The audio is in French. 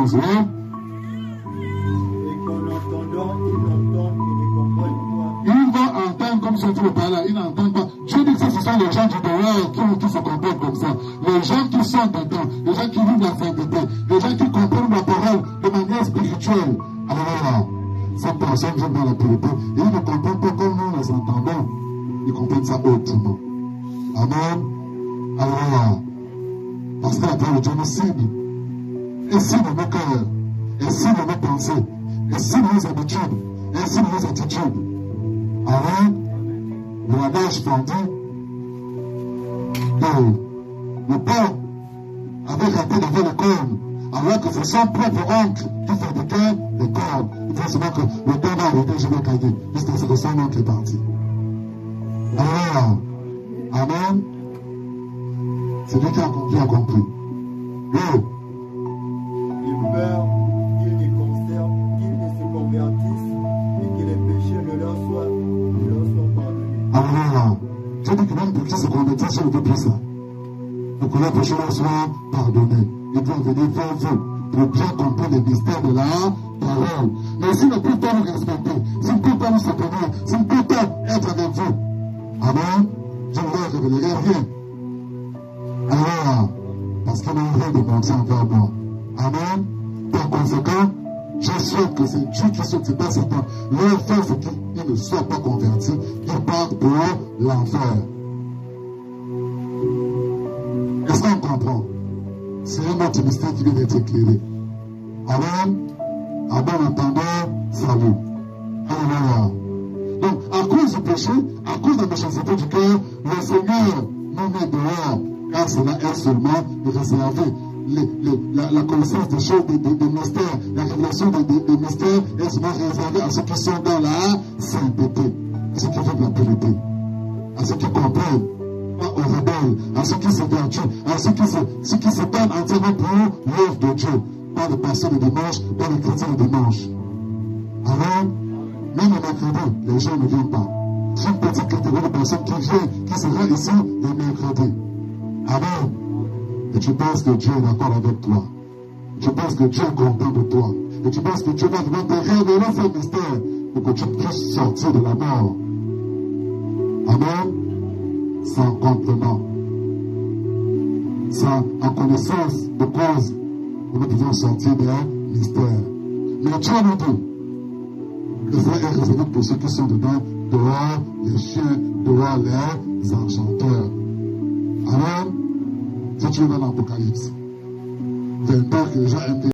11, hein? Et qu'en entendant, ils n'entendent et ne comprennent pas. Ils vont entendre comme si on le parlait, ils n'entendent pas. Dieu dit que ce sont les gens du dehors qui se comportent comme ça. Les gens qui sont dedans, les gens qui vivent la sainteté, les gens qui comprennent la parole de manière spirituelle. Alors, ces personnes viennent dans la pureté et ils ne comprennent pas comme nous les entendons. Ils comprennent ça autrement. Amen. Alors, parce que la parole de Dieu nous cible. Et cible nos cœurs, et cible nos pensées, et cible nos habitudes, et cible nos attitudes. Amen. Le langage vendu le père avait raté devant le corps, alors que c'est son propre oncle qui fabriquait les corps. Il faut seulement que le temps va arrêter, je vais cailler, jusqu'à ce que son oncle est parti. Alors, amen. C'est lui qui a compris. Oui. Ils peur qu'ils ne conservent, qu'ils ne se convertissent et que les péchés ne leur soient pardonnés. Alors, je dis que même pour qu'ils se convertissent, je ne veux plus ça. Pour que les péchés leur soient pardonnés. Ils doivent venir vers vous pour bien comprendre les mystères de la parole. Mais s'ils ne peuvent pas nous respecter, s'ils ne peuvent pas nous soutenir, s'ils ne peuvent pas être avec vous, amen, je ne leur révélerai rien. Alors, parce qu'ils n'ont rien de mentir envers moi. Amen. Par conséquent, je souhaite que c'est Dieu qui se passe ce temps. Leur faire c'est qu'ils ne soient pas convertis, qu'ils partent pour l'enfer. Est-ce qu'on comprend? C'est un autre mystère qui vient d'être éclairé. Amen. À bon entendant, salut. Alléluia. Donc, à cause du péché, à cause de la méchanceté du cœur, le Seigneur nous met dehors, car cela est seulement réservé. La connaissance des choses, des mystères, la révélation des mystères est seulement réservée à ceux qui sont dans la sainteté, à ceux qui vivent la pureté, à ceux qui comprennent, pas aux rebelles, à ceux qui se vertuent, à ceux qui se donnent entièrement pour l'œuvre de Dieu, pas les pasteurs de dimanche, pas les chrétiens de dimanche. Amen. Même le mercredi, les gens ne viennent pas. C'est une petite catégorie de personnes qui viennent, qui sera ici le mercredi. Amen. Et tu penses que Dieu est d'accord avec toi. Tu penses que Dieu est content de toi. Et tu penses que Dieu va vraiment te révéler ce mystère pour que tu puisses sortir de la mort. Amen. Sans complément. Sans en connaissance de cause, nous pouvons sortir des mystères. Mais Dieu nous dit que ça est réservé pour ceux qui sont dedans, dehors les chiens, dehors les enchanteurs. Amen. Si tu es dans l'Apocalypse, 20 ans que les gens aiment